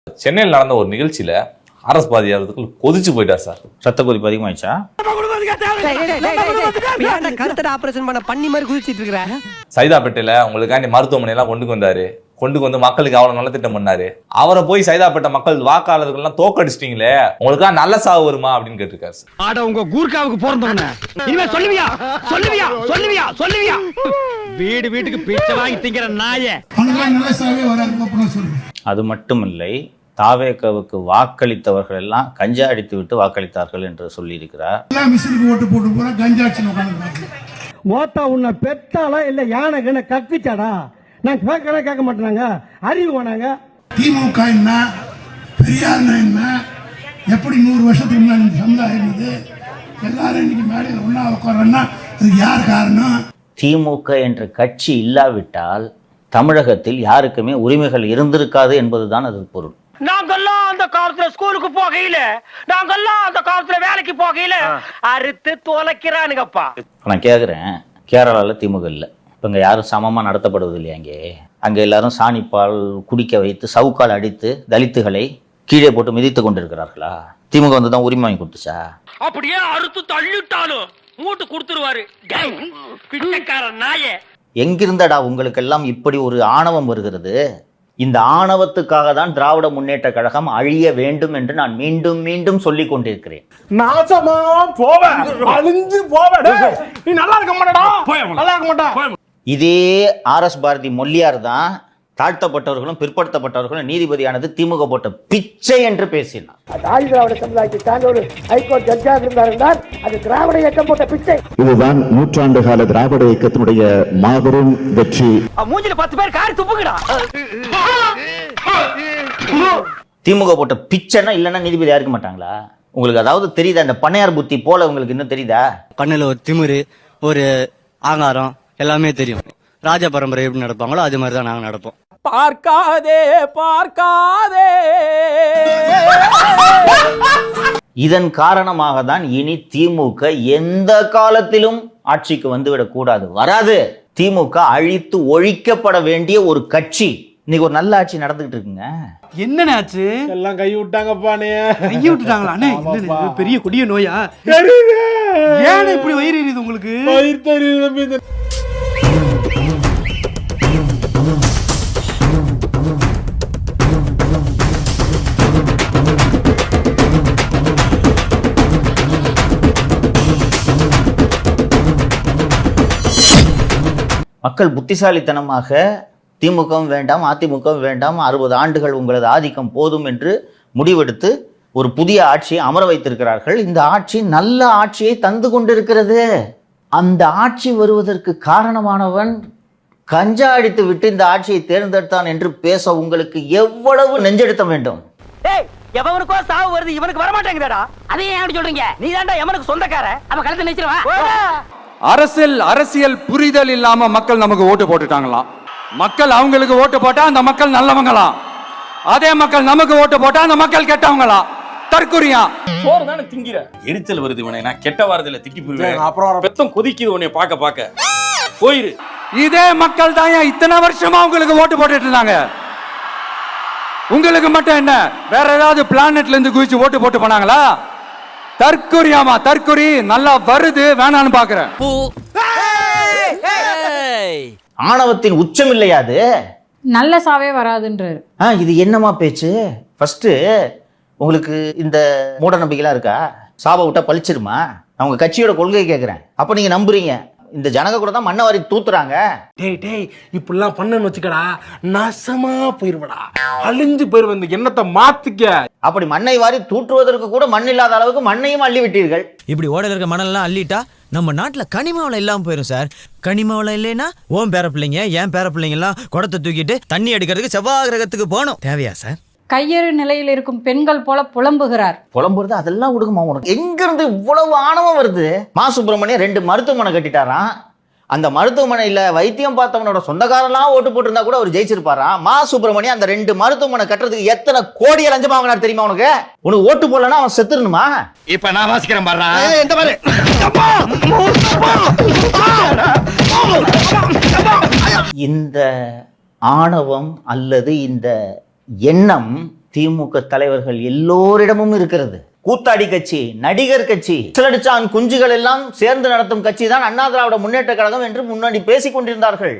சென்னையில் நடந்த ஒரு நிகழ்ச்சியில அரசு பாதியாளர்கள் கொதிச்சு போயிட்டார் சார். ரத்த கொதிப்பு அதிகமாயிடுச்சா? ஆபரேஷன் பண்ண பண்ணி மாதிரி குதிச்சிட்டு இருக்கிற சைதாப்பேட்டையில உங்களுக்காண்டி மருத்துவமனை எல்லாம் கொண்டு வந்தாரு. கொண்டு வந்து மக்களுக்கு அவ்வளவு நல்ல திட்டம் பண்ணாரு. அவரை போய் சைதாப்பேட்டை மக்கள் வாக்காளர்கள் எல்லாம் தோக்கடிச்சிட்டீங்களே, உங்களுக்கா நல்ல சாவு வருமா அப்படின்னு கேட்டிருக்காரு சார். ஆட உங்க கூர்க்காவுக்கு போறந்தவன இனிமே சொல்லுவியா சொல்லுவியா சொல்லுவியா சொல்லுவியா? வீடு வீட்டுக்கு பிச்சை வாங்கி திங்கிற நாயே. அது மட்டும் இல்லை, தாவேகவுக்கு வாக்களித்தவர்கள் எல்லாம் கஞ்சா அடித்து விட்டு வாக்களித்தார்கள் என்று சொல்லி இருக்கிறார். மோத்தா உன்னை பெத்தாளா இல்ல யானை கண்ண கக்குச்சாடா? நான் கேட்க மாட்டேனாங்க, அறிவு வேணாங்க. திமுக என்ன, பெரியார் என்ன, எப்படி 100 வருஷத்துக்கு முன்னாடி இந்த சமுதாயம் இருந்தது, எல்லாரும் இன்னைக்கு மேடையில் ஒன்னா உட்கார்றா, அதுக்கு யார் காரணம்? திமுக என்ற கட்சி இல்லாவிட்டால் தமிழகத்தில் யாருக்குமே உரிமைகள் இருந்திருக்காது என்பதுதான் அது பொருள். நாங்கெல்லாம் அந்த காலத்துல ஸ்கூலுக்கு போகையில, நாங்கெல்லாம் அந்த காலத்துல வேலைக்கு போகையில அறுத்து தொலைக்கிறானுங்கப்பா. நான் கேட்குறேன், கேரளாவில் திமுக இல்லை, இப்போ இங்கே யாரும் சமமாக நடத்தப்படுவது இல்லையா? அங்கே எல்லாரும் சாணிப்பால் குடிக்க வைத்து சவுக்கால் அடித்து தலித்துகளை கீழே போட்டு மிதித்து கொண்டிருக்கிறார்களா? திமுக வந்து தான் உரிமை வாங்கி கொடுத்துச்சா? அப்படியே அறுத்து தள்ளிட்டாலும் மூட்டு கொடுத்துருவாரு நாயே. எங்கிருந்தடா உங்களுக்கெல்லாம் இப்படி ஒரு ஆணவம் வருகிறது? இந்த ஆணவத்துக்காக தான் திராவிட முன்னேற்ற கழகம் அழிய வேண்டும் என்று நான் மீண்டும் மீண்டும் சொல்லிக் கொண்டிருக்கிறேன். நாசமா போவ, அழிஞ்சு போவ, நீ நல்லா இருக்க மாட்டடா, நல்லா இருக்க மாட்டா. இதே RS பாரதி மொழியார் தான் தாழ்த்தப்பட்டவர்களும் பிற்படுத்தப்பட்டவர்களும் நீதிபதியானது திமுக போட்ட பிச்சை என்று பேசினார். திராவிட சமுதாயத்தை ஒரு ஹைகோர்ட் ஜட்ஜாக இருந்தார், அது திராவிட இயக்கம் போட்ட பிச்சை. இதுதான் நூற்றாண்டு கால திராவிட இயக்கத்தினுடைய மாபெரும் வெற்றி. மூஞ்சில 10 பேர் காரி துப்புங்கடா. திமுக போட்ட பிச்சைன்னா இல்லைன்னா நீதிபதி இருக்க மாட்டாங்களா? உங்களுக்கு அதாவது தெரியுதா? இந்த பண்ணையார் புத்தி போல உங்களுக்கு இன்னும் தெரியுதா? கண்ணுல ஒரு திமிரு, ஒரு ஆங்காரம் எல்லாமே தெரியும். ராஜ பரம்பரை எப்படி நடப்பாங்களோ அது மாதிரி தான் நாங்க நடப்போம். பார்க்காதே பார்க்காதே. இதன் காரணமாக தான் இனி திமுக எந்த காலத்திலும் ஆட்சிக்கு வந்துவிடக் கூடாது, வராது. திமுக அழித்து ஒழிக்கப்பட வேண்டிய ஒரு கட்சி. இன்னைக்கு ஒரு நல்ல ஆட்சி நடந்துகிட்டு இருக்குங்க. என்னன்னு ஆச்சு? எல்லாம் கை விட்டாங்கப்பானே. கை விட்டுட்டாங்களா? பெரிய கொடிய நோயா? ஏன் இப்படி வயிறு எரியுது உங்களுக்கு? வயிறு தெரியுது. மக்கள் புத்திசாலித்தனமாக திமுகவும் வேண்டாம் அதிமுகவும் வேண்டாம், 60 ஆண்டுகள் உங்களது ஆதிக்கம் போதும் என்று முடிவெடுத்து ஒரு புதிய ஆட்சியை அமர வைத்திருக்கிறார்கள். இந்த ஆட்சி நல்ல ஆட்சியை தந்து கொண்டிருக்கிறது. அந்த ஆட்சி வருவதற்கு காரணமானவன் கஞ்சா அடித்து விட்டு இந்த ஆட்சியை தேர்ந்தெடுத்தான் என்று பேச உங்களுக்கு எவ்வளவு நெஞ்செடுத்தம் வேண்டும்? எவனுக்கோ சாவு வருது, இவனுக்கு வரமாட்டேங்கிறடா. அதையே ஏன் சொல்றீங்க? நீ தான்டா எவனுக்கு சொந்தக்கார, அவன் கழுத்தை நினைச்சிருவா. அரசியல் புரிதல் இல்லாம மக்கள் நமக்கு ஓட்டு போட்டுட்டாங்களாம். மக்கள் அவங்களுக்கு ஓட்டு போட்டா அந்த மக்கள் நல்லவங்களாம், அதே மக்கள் நமக்கு ஓட்டு போட்டா அந்த மக்கள் கெட்டவங்களாம். தற்குறியா சோறு தானே திங்கிற. எரிச்சல் வருது இவனை, நான் கெட்ட வாரத்துல திட்டி போயிருவேன். அப்புறம் பெத்தம் கொதிக்குது உன்னை பார்க்க போயிரு. இதே மக்கள் தான் இத்தனை வருஷமா உங்களுக்கு ஓட்டு போட்டுட்டு இருந்தாங்க. உங்களுக்கு மட்டும் என்ன, வேற ஏதாவது பிளானட்ல இருந்து குதிச்சு ஓட்டு போட்டு போனாங்களா? தற்குறியாமா, தற்குறி நல்லா வருது, வேணான்னு பாக்குறேன். ஆணவத்தின் உச்சம் இல்லையா அது? நல்ல சாவே வராதுன்றாரு. இது என்னமா பேச்சு? ஃபர்ஸ்ட் உங்களுக்கு இந்த மூட நம்பிக்கைலாம் இருக்கா? சாப விட்டா பழிச்சிருமா? நான் உங்க கட்சியோட கொள்கையை கேட்கிறேன். அப்ப நீங்க நம்புறீங்க இந்த ஜனங்க கூட தான் மண்ணை வாரி தூத்துறாங்க? டேய் இப்படிலாம் பண்ணன்னு வச்சுக்கடா, நாசமா போயிருவடா, அழிஞ்சு போயிருவ. இந்த எண்ணத்தை மாத்திக்க. அப்படி மண்ணை வாரி தூற்றுவதற்கு கூட மண் இல்லாத அளவுக்கு மண்ணையும் அள்ளி விட்டீர்கள். இப்படி ஓடையில இருக்க மணல்லாம் அள்ளிட்டா நம்ம நாட்டுல கனிம வளம் இல்லாம போயிரும் சார். கனிம வளம் இல்லைன்னா ஓம் பேர பிள்ளைங்க ஏன் பேர பிள்ளைங்க எல்லாம் குடத்தை தூக்கிட்டு தண்ணி எடுக்கிறதுக்கு செவ்வாய் கிரகத்துக்கு போகணும். தேவையா சார்? கையறு நிலையில் இருக்கும் பெண்கள் போல புலம்புகிறார். புலம்புறது அதெல்லாம் விடுக்குமா? உனக்கு எங்க இருந்து இவ்வளவு ஆணவம் வருது? மா சுப்பிரமணியம் 2 மருத்துவமனை கட்டிட்டாராம். அந்த மருத்துவமனையில வைத்தியம் பார்த்தவனோட சொந்தக்காரெல்லாம் ஓட்டு போட்டிருந்தா கூட அவர் ஜெயிச்சிருப்பாராம். மா சுப்பிரமணியம் அந்த 2 மருத்துவமனை கட்டுறதுக்கு எத்தனை கோடியை லஞ்சம் வாங்கினார் தெரியுமா? உனக்கு ஓட்டு போடலன்னா அவன் செத்துருணுமா? இப்ப நான் வாசிக்கிறேன் பாரு. இந்த ஆணவம் அல்லது இந்த எண்ணம் திமுக தலைவர்கள் எல்லோரிடமும் இருக்கிறது. கூத்தாடி கட்சி, நடிகர் கட்சி, சிலடிச்சான் குஞ்சுகள் எல்லாம் சேர்ந்து நடத்தும் கட்சி தான் அண்ணா திராவிட முன்னேற்ற கழகம் என்று முன்னாடி பேசிக் கொண்டிருந்தார்கள்.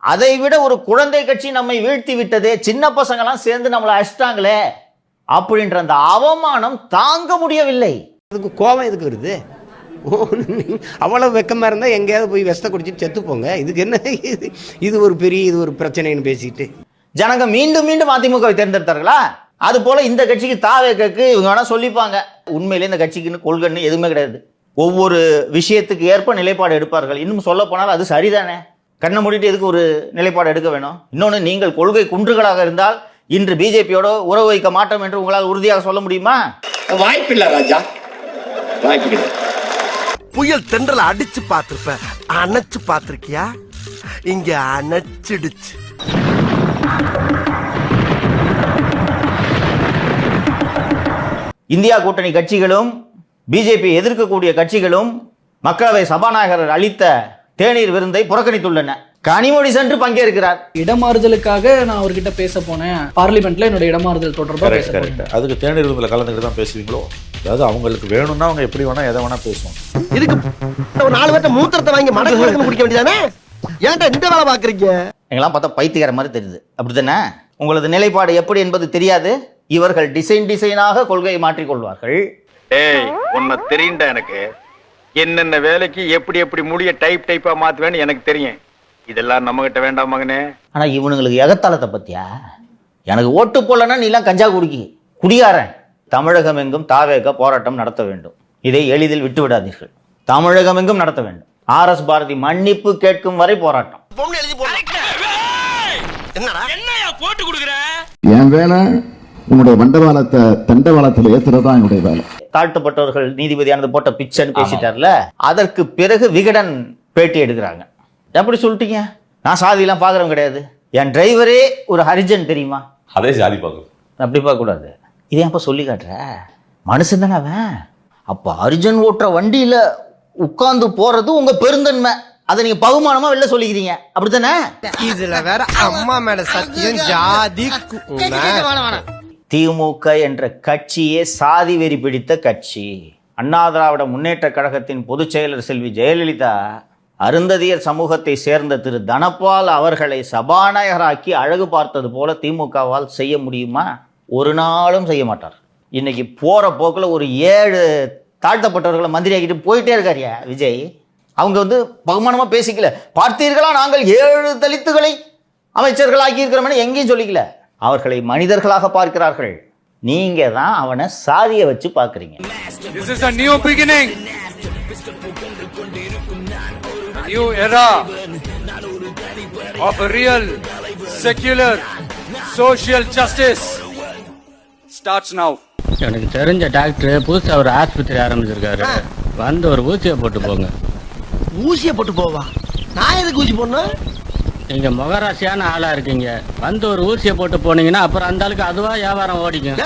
அதை விட ஒரு குழந்தை கட்சி நம்மை வீழ்த்தி விட்டதே, சின்ன பசங்கெல்லாம் சேர்ந்து நம்மளை அடிச்சிட்டாங்களே அப்படின்ற அந்த அவமானம் தாங்க முடியவில்லை. அதுக்கு கோபம் எதுக்கு வருது? அவ்வளவு வெக்கமா இருந்தா எங்கேயாவது போய் விஷத்தை குடிச்சிட்டு செத்து போங்க. இதுக்கு என்ன இது ஒரு பிரச்சனைன்னு பேசிட்டு ஜனங்க மீண்டும் மீண்டும் அதிமுகவை தேர்ந்தெடுத்தார்களா? அது போல இந்த கட்சிக்கு தாவேக்கு இவங்க வேணா சொல்லிப்பாங்க. உண்மையிலே இந்த கட்சிக்குன்னு கொள்கைன்னு எதுவுமே கிடையாது. ஒவ்வொரு விஷயத்துக்கு ஏற்ப நிலைப்பாடு எடுப்பார்கள். இன்னும் சொல்ல போனால் அது சரிதானே. கண்ணை மூடிட்டு எதுக்கு ஒரு நிலைப்பாடு எடுக்க வேணும்? இன்னொன்று, நீங்கள் கொள்கை குன்றுகளாக இருந்தால் இன்று பிஜேபியோட உறவு வைக்க மாட்டோம் என்று உங்களால் உறுதியாக சொல்ல முடியுமா? வாய்ப்பில்லை ராஜா, வாய்ப்பு. புயல் தென்றல அடிச்சு பார்த்திருப்ப, அணைச்சு பார்த்திருக்கியா? இங்க அணைச்சிடுச்சு. இந்தியா கூட்டணி கட்சிகளும் பிஜேபி எதிர்க்கக்கூடிய கட்சிகளும் மக்களவை சபாநாயகர் அளித்த தேநீர் விருந்தை புறக்கணித்துள்ளன. கனிமொழி சென்று பங்கேற்கிறார். இடமாறுதலுக்காக நான் அவர்கிட்ட பேச போனேன். பார்லிமெண்ட்ல என்னோட இடமாறுதல் தொடர்பாக பேச போறேன். அதுக்கு தேநீர் விருந்தில் கலந்துக்கிட்டு தான் பேசுவீங்களோ? அதாவது அவங்களுக்கு வேணும்னா அவங்க எப்படி வேணா எதை வேணா பேசுவாங்க. இதுக்கு ஒரு 4 பேர்ட்ட மூத்திரத்தை வாங்கி மடக்கு குடிக்க வேண்டியதானே? ஏன்டா இந்த வேலை பாக்குறீங்க? எங்கெல்லாம் பார்த்தா பைத்தியக்கார மாதிரி தெரியுது. அப்படித்தானே? உங்களது நிலைப்பாடு எப்படி என்பது தெரியாது. இவர்கள் டிசைனாக கொள்கையை மாற்றிக்கொள்வார்கள். ஏய், உன்னை தெரியுண்டா எனக்கு. என்னென்ன வேலைக்கு எப்படி முடிய டைப்பா மாத்துவேன்னு எனக்கு தெரியும். இதெல்லாம் நம்ம கிட்ட வேண்டாம் மகனே. ஆனா இவனுங்களுக்கு எகத்தாளத்தை பத்தியா? எனக்கு ஓட்டு போடலன்னா நீ எல்லாம் கஞ்சா குடிகாரன். தமிழகம் எங்கும் தாவேக போராட்டம் நடத்த வேண்டும். இதை எளிதில் விட்டு விடாதீர்கள். தமிழகம் எங்கும் நடத்த வேண்டும். RS பாரதி மன்னிப்பு கேட்கும் வரை போராட்டம். என் வேலை உன்னுடைய மண்டபாலத்தை தண்டவாளத்தில் ஏத்துறதா என்னுடைய வேலை. தாழ்த்தப்பட்டவர்கள் நீதிபதியானது போட்ட பிச்சைன்னு பேசிட்டார்ல, அதற்கு பிறகு விகடன் பேட்டி எடுக்கிறாங்க. எப்படி சொல்லிட்டீங்க? நான் சாதியெல்லாம் பார்க்குறவங்க கிடையாது. என் டிரைவரே ஒரு ஹரிஜன் தெரியுமா? அதே ஜாதி பார்க்கணும். அப்படி பார்க்கக்கூடாது. இதே அப்போ சொல்லி காட்டுற மனுஷன் தானே அவன். அப்போ ஹரிஜன் ஓட்டுற வண்டியில் உட்கார்ந்து போறது உங்க பெருந்தன்மை. அதை நீங்க பகுமானமா வெளில சொல்லிக்கிறீங்க. அப்படித்தானே? இதுல வேற அம்மா மேல சத்தியம் ஜாதி. திமுக என்ற கட்சியே சாதி வெறி பிடித்த கட்சி. அண்ணா திராவிட முன்னேற்ற கழகத்தின் பொதுச் செயலர் செல்வி ஜெயலலிதா அருந்ததியர் சமூகத்தை சேர்ந்த திரு தனபால் அவர்களை சபாநாயகராக்கி அழகு பார்த்தது போல திமுகவால் செய்ய முடியுமா? ஒரு நாளும் செய்ய மாட்டார். இன்னைக்கு போற போக்கில் ஒரு 7 தாழ்த்தப்பட்டவர்களை மந்திரி ஆக்கிட்டு போயிட்டே இருக்காரியா விஜய். அவங்க பகுமானமா பேசிக்கல. பார்த்தீர்களா, நாங்கள் 7 தலித்துகளை அமைச்சர்கள் ஆக்கியிருக்கிறோம்னு எங்கேயும் சொல்லிக்கல. அவர்களை மனிதர்களாக பார்க்கிறார்கள். நீங்க தான் அவனை சாதியை வச்சு பார்க்குறீங்க. This is a new beginning. New era of a real secular social justice starts now. எனக்கு தெரிஞ்ச டாக்டர் புதுசா ஒரு ஆஸ்பத்திரி ஆரம்பிச்சிருக்காரு. வந்து ஒரு ஊசியை போட்டு போங்க. ஊசியை போட்டு போவா? நான் எதுக்கு ஊசி போடணும்? நீங்க முகராசியான ஆளா இருக்கீங்க. வந்து ஒரு ஊசியை போட்டு போனீங்கன்னா அப்புறம் அந்த ஆளுக்கு அதுவா வியாபாரம் ஓடிக்கும்.